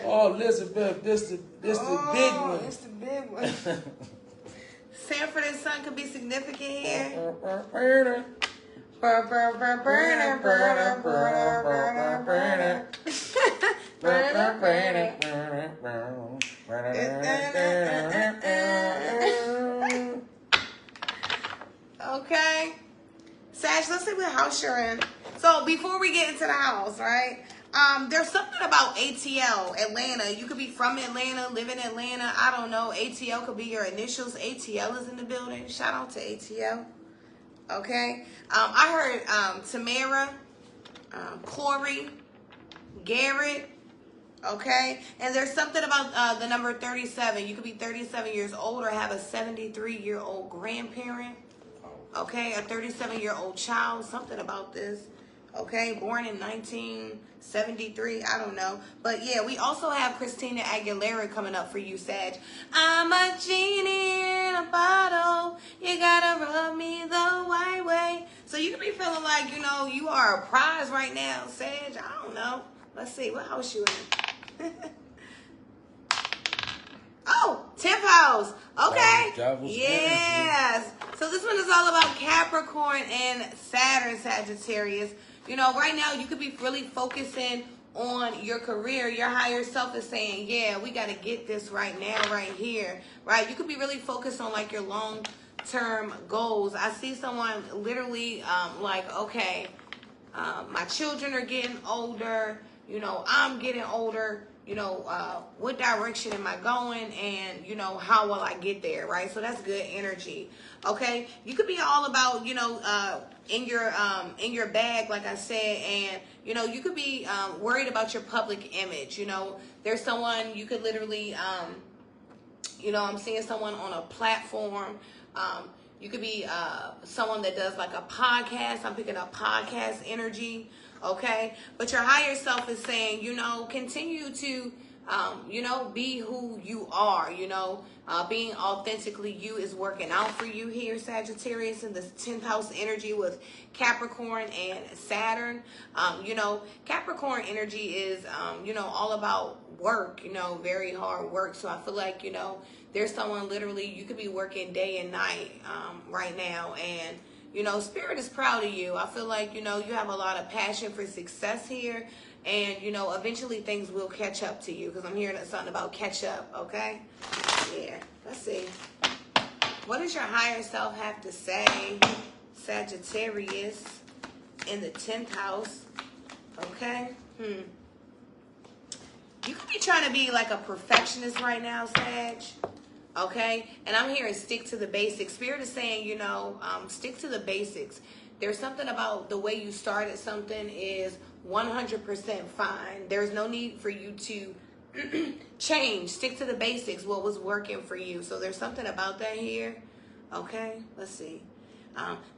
Oh, Elizabeth, this the big one. It's the big one. Sanford and Son could be significant here. Okay. Sag, let's see what house you're in. So before we get into the house, right? There's something about ATL, Atlanta. You could be from Atlanta, live in Atlanta. I don't know. ATL could be your initials. ATL is in the building. Shout out to ATL. Okay. I heard Tamara, Corey, Garrett. Okay. And there's something about the number 37. You could be 37 years old or have a 73-year-old grandparent. Okay. A 37-year-old child. Something about this. Okay, born in 1973, I don't know. But yeah, we also have Christina Aguilera coming up for you, Sag. I'm a genie in a bottle. You gotta rub me the right way. So you could be feeling like, you know, you are a prize right now, Sag. I don't know. Let's see, what house you in? Oh, 10th house. Okay. Yes. So this one is all about Capricorn and Saturn, Sagittarius. You know, right now you could be really focusing on your career. Your higher self is saying, yeah, we got to get this right now, right here, right? You could be really focused on like your long-term goals. I see someone literally like, okay, my children are getting older. You know, I'm getting older. You know, what direction am I going, and you know, how will I get there, right? So that's good energy. Okay, you could be all about, you know, in your bag, like I said, and you know, you could be worried about your public image. You know, there's someone you could literally, you know, I'm seeing someone on a platform. You could be someone that does like a podcast. I'm picking up podcast energy. Okay, but your higher self is saying, you know, continue to, you know, be who you are. You know, being authentically you is working out for you here, Sagittarius, in this 10th house energy with Capricorn and Saturn. You know, Capricorn energy is, you know, all about work, you know, very hard work. So I feel like, you know, there's someone literally, you could be working day and night right now, and you know, Spirit is proud of you. I feel like, you know, you have a lot of passion for success here. And, you know, eventually things will catch up to you. Because I'm hearing something about catch up, okay? Yeah, let's see. What does your higher self have to say, Sagittarius, in the 10th house? Okay? You could be trying to be like a perfectionist right now, Sag. Okay, and I'm hearing stick to the basics. Spirit is saying, you know, stick to the basics. There's something about the way you started something is 100% fine. There's no need for you to change. Stick to the basics, what was working for you. So there's something about that here. Okay, let's see.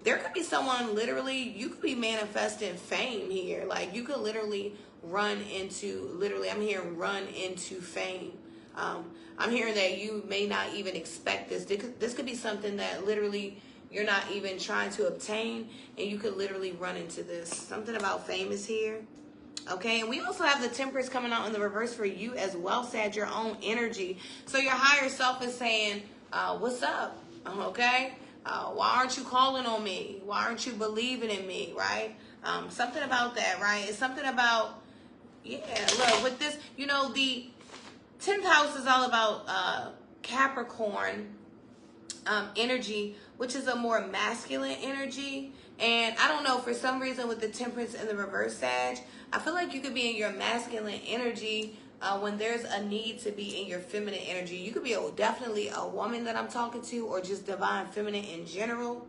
There could be someone literally, you could be manifesting fame here. Like you could literally run into, I'm hearing run into fame. I'm hearing that you may not even expect this. This could be something that literally you're not even trying to obtain, and you could literally run into this. Something about fame is here. Okay, and we also have the Temperance coming out in the reverse for you as well, Sag, your own energy. So your higher self is saying, what's up? Okay, why aren't you calling on me? Why aren't you believing in me, right? Something about that, right? It's something about, yeah, look, with this, you know, the 10th house is all about Capricorn energy, which is a more masculine energy. And I don't know, for some reason with the Temperance and the reverse, Sag, I feel like you could be in your masculine energy when there's a need to be in your feminine energy. You could be definitely a woman that I'm talking to, or just divine feminine in general.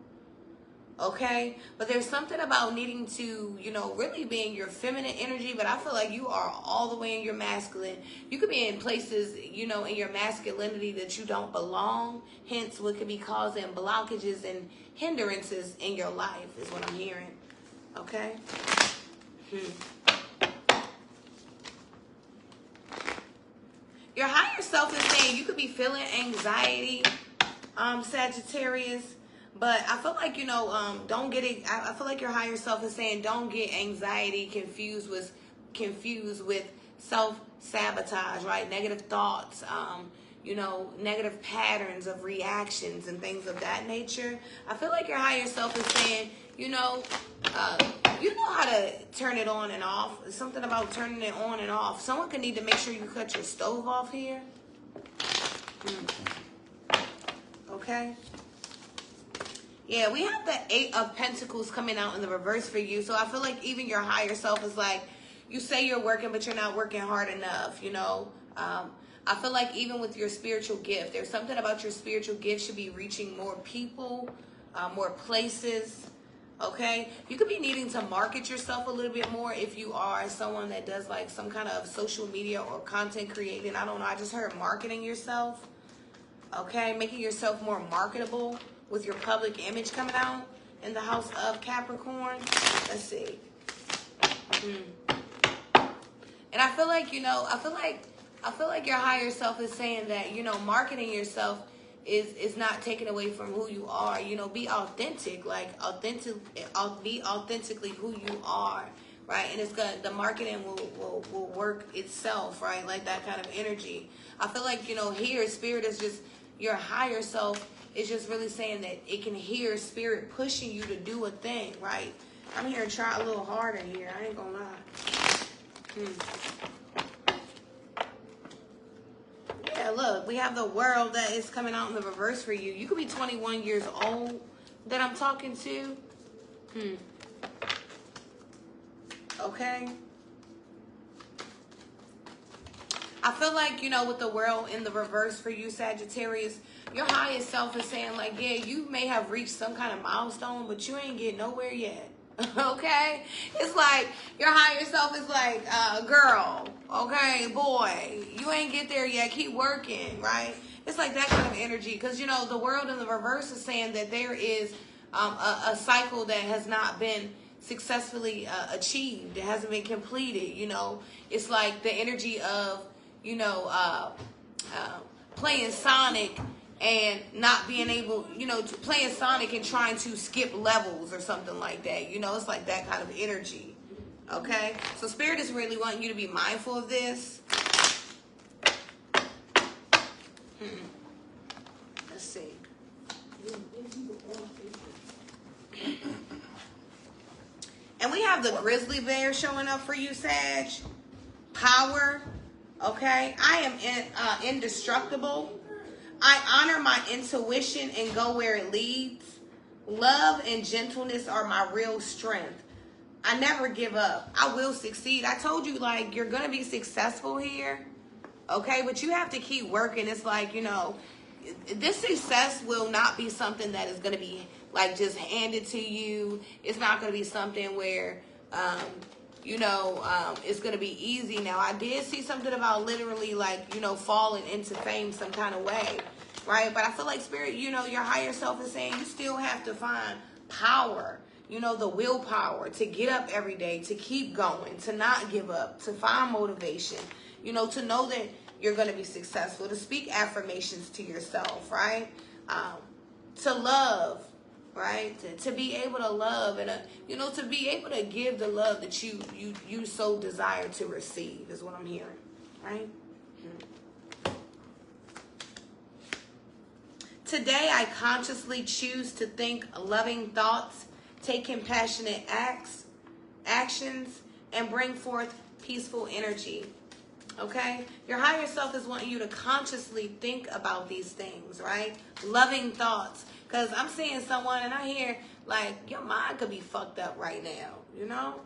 Okay, but there's something about needing to, you know, really be in your feminine energy, but I feel like you are all the way in your masculine. You could be in places, you know, in your masculinity that you don't belong, hence what could be causing blockages and hindrances in your life is what I'm hearing. Okay. Your higher self is saying you could be feeling anxiety, Sagittarius. But I feel like, you know, don't get it. I feel like your higher self is saying don't get anxiety confused with self-sabotage, right? Negative thoughts, you know, negative patterns of reactions and things of that nature. I feel like your higher self is saying, you know how to turn it on and off. It's something about turning it on and off. Someone could need to make sure you cut your stove off here. Okay. Yeah, we have the 8 of Pentacles coming out in the reverse for you. So I feel like even your higher self is like, you say you're working, but you're not working hard enough, you know. I feel like even with your spiritual gift, there's something about your spiritual gift should be reaching more people, more places. Okay, you could be needing to market yourself a little bit more if you are someone that does like some kind of social media or content creating. I don't know. I just heard marketing yourself. Okay, making yourself more marketable with your public image coming out in the house of Capricorn. Let's see. And I feel like, you know, I feel like your higher self is saying that, you know, marketing yourself is not taken away from who you are. You know, be authentic, be authentically who you are, right? And it's gonna, the marketing will work itself, right? Like that kind of energy. I feel like, you know, here spirit is just, your higher self is just really saying that it can hear spirit pushing you to do a thing, right? I'm here to try a little harder here. I ain't gonna lie. Yeah, look, we have the World that is coming out in the reverse for you. You could be 21 years old that I'm talking to. Okay. I feel like, you know, with the World in the reverse for you, Sagittarius, your highest self is saying like, yeah, you may have reached some kind of milestone, but you ain't getting nowhere yet. Okay? It's like your higher self is like, girl, okay, boy, you ain't get there yet. Keep working, right? It's like that kind of energy. Because, you know, the World in the reverse is saying that there is a cycle that has not been successfully achieved. It hasn't been completed, you know. It's like the energy of, you know, playing Sonic and not being able, you know, playing Sonic and trying to skip levels or something like that. You know, it's like that kind of energy. Okay? So Spirit is really wanting you to be mindful of this. Let's see. And we have the grizzly bear showing up for you, Sag. Power. Okay? I am indestructible. I honor my intuition and go where it leads. Love and gentleness are my real strength. I never give up. I will succeed. I told you, like, you're going to be successful here. Okay? But you have to keep working. It's like, you know, this success will not be something that is going to be, like, just handed to you. It's not going to be something where, you know, it's going to be easy. Now, I did see something about literally, like, you know, falling into fame some kind of way, right? But I feel like Spirit, you know, your higher self is saying you still have to find power, you know, the willpower to get up every day, to keep going, to not give up, to find motivation, you know, to know that you're going to be successful, to speak affirmations to yourself, right? To love. Right, to be able to love and you know, to be able to give the love that you so desire to receive is what I'm hearing, right? Today, I consciously choose to think loving thoughts, take compassionate actions, and bring forth peaceful energy. Okay, your higher self is wanting you to consciously think about these things, right? Loving thoughts. Because I'm seeing someone and I hear, like, your mind could be fucked up right now, you know?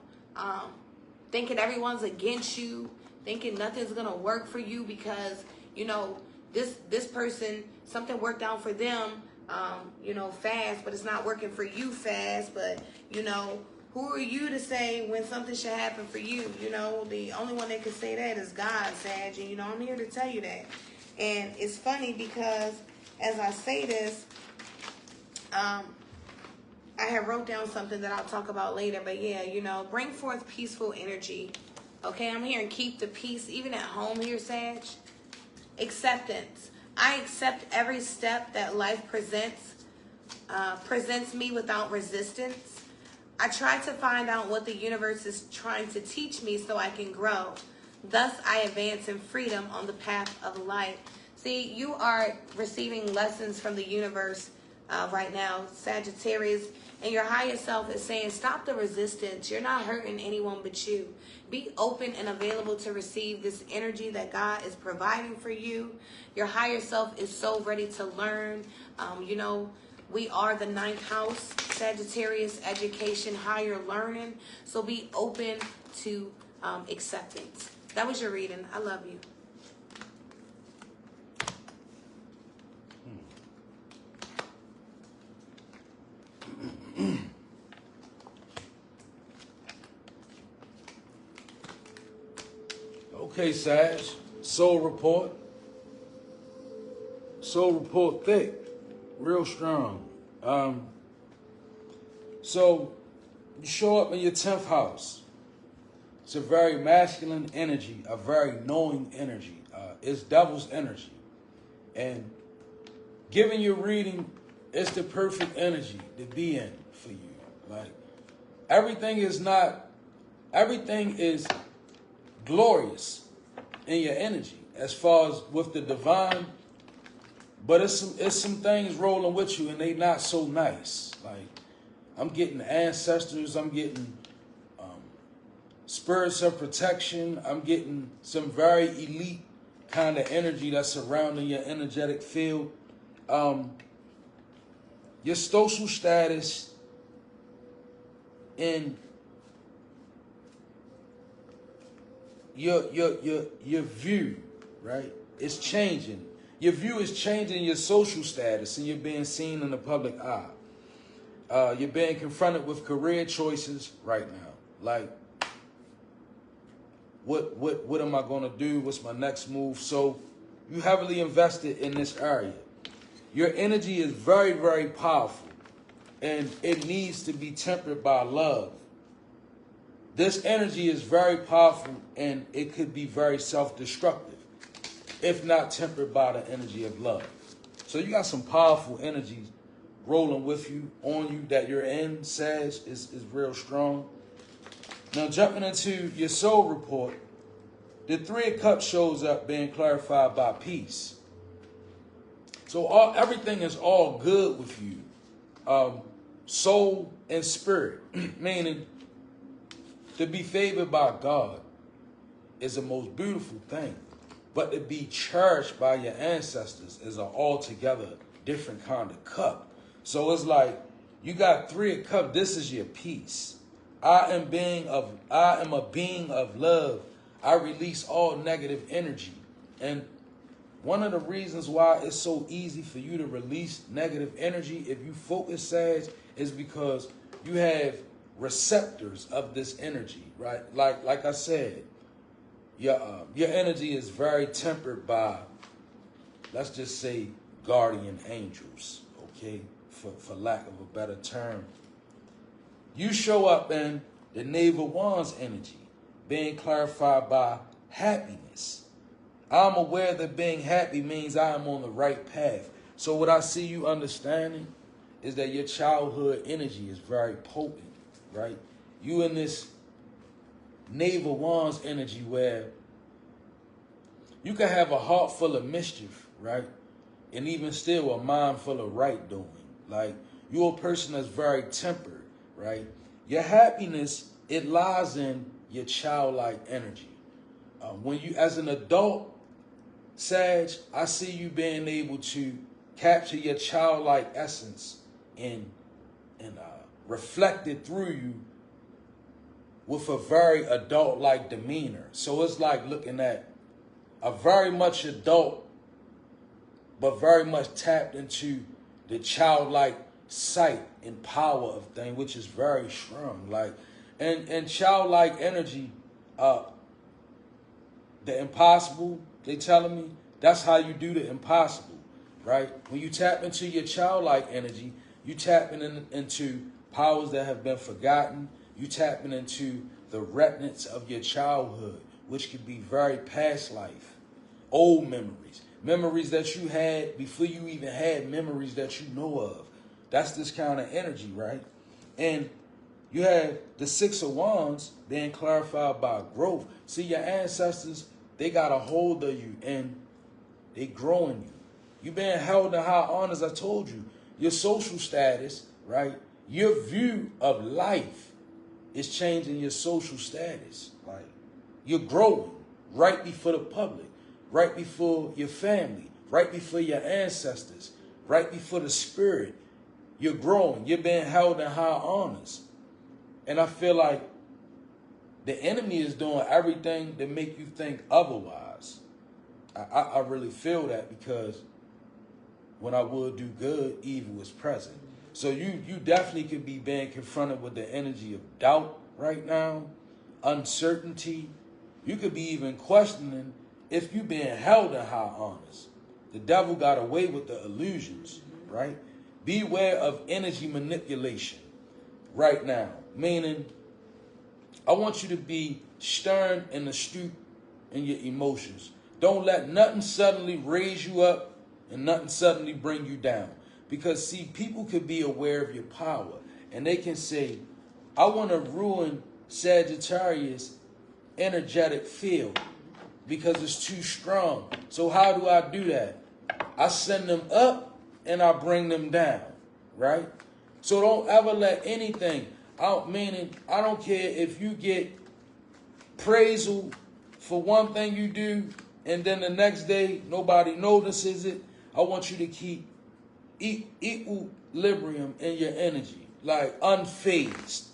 Thinking everyone's against you, thinking nothing's going to work for you because, you know, this person, something worked out for them, you know, fast, but it's not working for you fast. But, you know, who are you to say when something should happen for you? You know, the only one that can say that is God, Sag. And, you know, I'm here to tell you that. And it's funny because as I say this, I have wrote down something that I'll talk about later, but yeah, you know, bring forth peaceful energy. Okay, I'm here and keep the peace, even at home here, Sag. Acceptance. I accept every step that life presents me without resistance. I try to find out what the universe is trying to teach me so I can grow. Thus, I advance in freedom on the path of light. See, you are receiving lessons from the universe right now, Sagittarius, and your higher self is saying, stop the resistance. You're not hurting anyone but you. Be open and available to receive this energy that God is providing for you. Your higher self is so ready to learn. You know, we are the 9th house, Sagittarius, education, higher learning. So be open to acceptance. That was your reading. I love you. Okay, Sag. Soul report. Soul report thick. Real strong. So you show up in your 10th house. It's a very masculine energy, a very knowing energy. It's devil's energy. And giving your reading, it's the perfect energy to be in for you. Like, everything is glorious in your energy as far as with the divine, but it's some things rolling with you and they not so nice. Like, I'm getting ancestors, I'm getting spirits of protection, I'm getting some very elite kind of energy that's surrounding your energetic field. Your social status and your view, right? It's changing. Your view is changing your social status, and you're being seen in the public eye. You're being confronted with career choices right now. Like, what am I going to do? What's my next move? So you heavily invested in this area. Your energy is very, very powerful, and it needs to be tempered by love. This energy is very powerful, and it could be very self-destructive if not tempered by the energy of love. So you got some powerful energies rolling with you, on you, that you're in, Sag, is real strong. Now, jumping into your soul report, the 3 of Cups shows up being clarified by peace. So everything is all good with you. Soul and spirit, meaning to be favored by God is the most beautiful thing. But to be cherished by your ancestors is an altogether different kind of cup. So it's like, you got 3 of Cups, this is your peace. I am a being of love. I release all negative energy. And one of the reasons why it's so easy for you to release negative energy if you focus, Sag, is because you have receptors of this energy, right? Like I said, your energy is very tempered by, let's just say, guardian angels, okay? For lack of a better term. You show up in the Knave of Wands energy, being clarified by happiness. I'm aware that being happy means I am on the right path. So what I see you understanding is that your childhood energy is very potent, right? You in this Knave of Wands energy where you can have a heart full of mischief, right? And even still a mind full of right doing. Like, you're a person that's very tempered, right? Your happiness, it lies in your childlike energy. When you, as an adult, Sag, I see you being able to capture your childlike essence and reflect it through you with a very adult-like demeanor. So it's like looking at a very much adult, but very much tapped into the childlike sight and power of things, which is very strong. Like, and childlike energy, the impossible, they telling me, that's how you do the impossible, right? When you tap into your childlike energy, you tapping into powers that have been forgotten. You tapping into the remnants of your childhood, which could be very past life, old memories, memories that you had before you even had memories that you know of. That's this kind of energy, right? And You have the Six of Wands being clarified by growth. See, your ancestors, they got a hold of you and they growing you. You being held in high honors, I told you. Your social status, right? Your view of life is changing your social status. Like, you're growing right before the public, right before your family, right before your ancestors, right before the spirit. You're growing. You're being held in high honors. And I feel like the enemy is doing everything to make you think otherwise. I really feel that, because when I would do good, evil is present. So you definitely could be being confronted with the energy of doubt right now, uncertainty. You could be even questioning if you're being held in high honors. The devil got away with the illusions, right? Beware of energy manipulation right now. Meaning, I want you to be stern and astute in your emotions. Don't let nothing suddenly raise you up and nothing suddenly bring you down. Because, see, people could be aware of your power. And they can say, I want to ruin Sagittarius' energetic field because it's too strong. So how do I do that? I send them up and I bring them down, right? So don't ever let anything out. Meaning, I don't care if you get praisal for one thing you do and then the next day nobody notices it. I want you to keep equilibrium in your energy, like unfazed,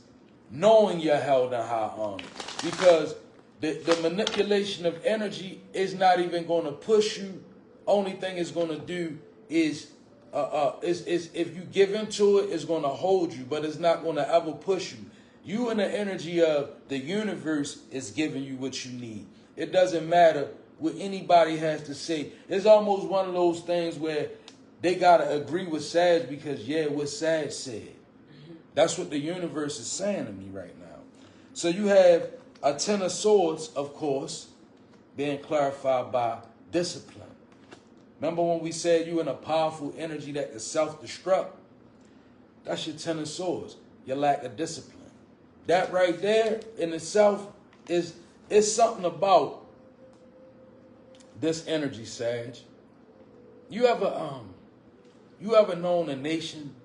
knowing you're held in high honor. Because the manipulation of energy is not even going to push you. Only thing it's going to do is if you give into it, it's going to hold you, but it's not going to ever push you. You in the energy of the universe is giving you what you need. It doesn't matter what anybody has to say. It's almost one of those things where they got to agree with Sag because, yeah, what Sag said. That's what the universe is saying to me right now. So you have a Ten of Swords, of course, being clarified by discipline. Remember when we said you in a powerful energy that can self-destruct? That's your Ten of Swords, your lack of discipline. That right there in itself is something about this energy, Sag. You ever known a nation?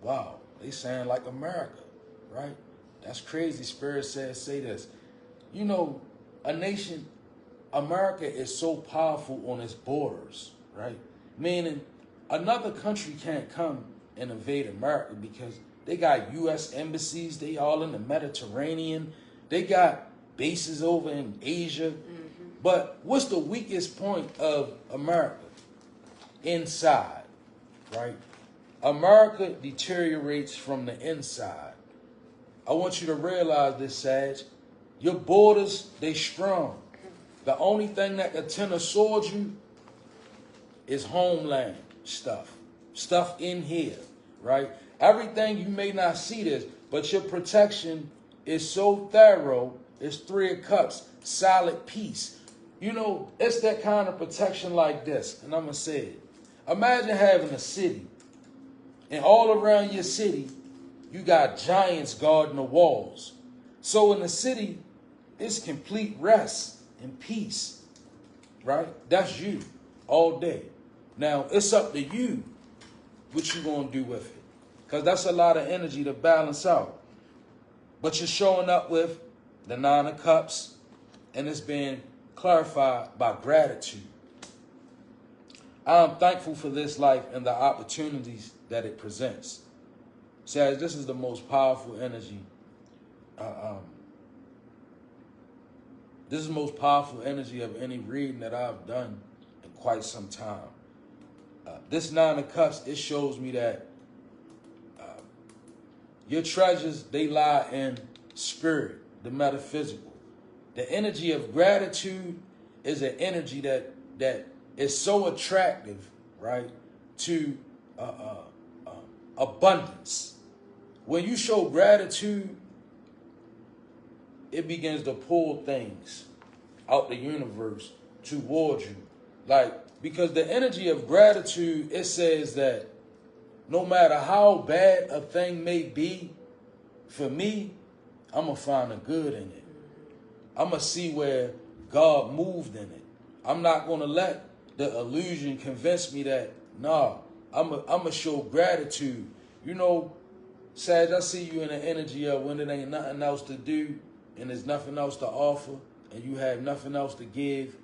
Wow, they saying like America, right? That's crazy. Spirit says say this. You know, a nation, America is so powerful on its borders, right? Meaning another country can't come and invade America because they got U.S. embassies. They all in the Mediterranean. They got bases over in Asia. But what's the weakest point of America? Inside, right? America deteriorates from the inside. I want you to realize this, Sag. Your borders, they strong. The only thing that can Ten of Swords you is homeland stuff. Stuff in here, right? Everything, you may not see this, but your protection is so thorough. It's Three of Cups, solid peace. You know, it's that kind of protection like this. And I'm going to say it. Imagine having a city, and all around your city, you got giants guarding the walls. So in the city, it's complete rest and peace, right? That's you all day. Now, it's up to you what you're going to do with it, because that's a lot of energy to balance out. But you're showing up with the Nine of Cups, and it's being clarified by gratitude. I am thankful for this life and the opportunities that it presents. Says this is the most powerful energy. This is the most powerful energy of any reading that I've done in quite some time. This Nine of Cups, it shows me that your treasures, they lie in spirit, the metaphysical. The energy of gratitude is an energy that is so attractive, right, to abundance. When you show gratitude, it begins to pull things out the universe towards you. Like, because the energy of gratitude, it says that no matter how bad a thing may be, for me, I'm going to find the good in it. I'm going to see where God moved in it. I'm not going to let the illusion convince me that, nah, I'm going to show gratitude. You know, Sag, I see you in the energy of when there ain't nothing else to do and there's nothing else to offer and you have nothing else to give.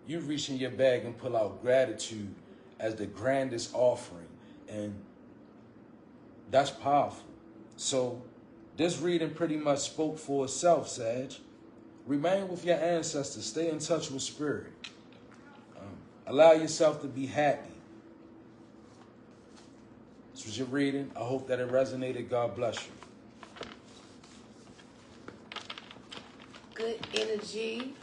You reach in your bag and pull out gratitude as the grandest offering. And that's powerful. So this reading pretty much spoke for itself, Sag. Remain with your ancestors. Stay in touch with spirit. Allow yourself to be happy. This was your reading. I hope that it resonated. God bless you. Good energy.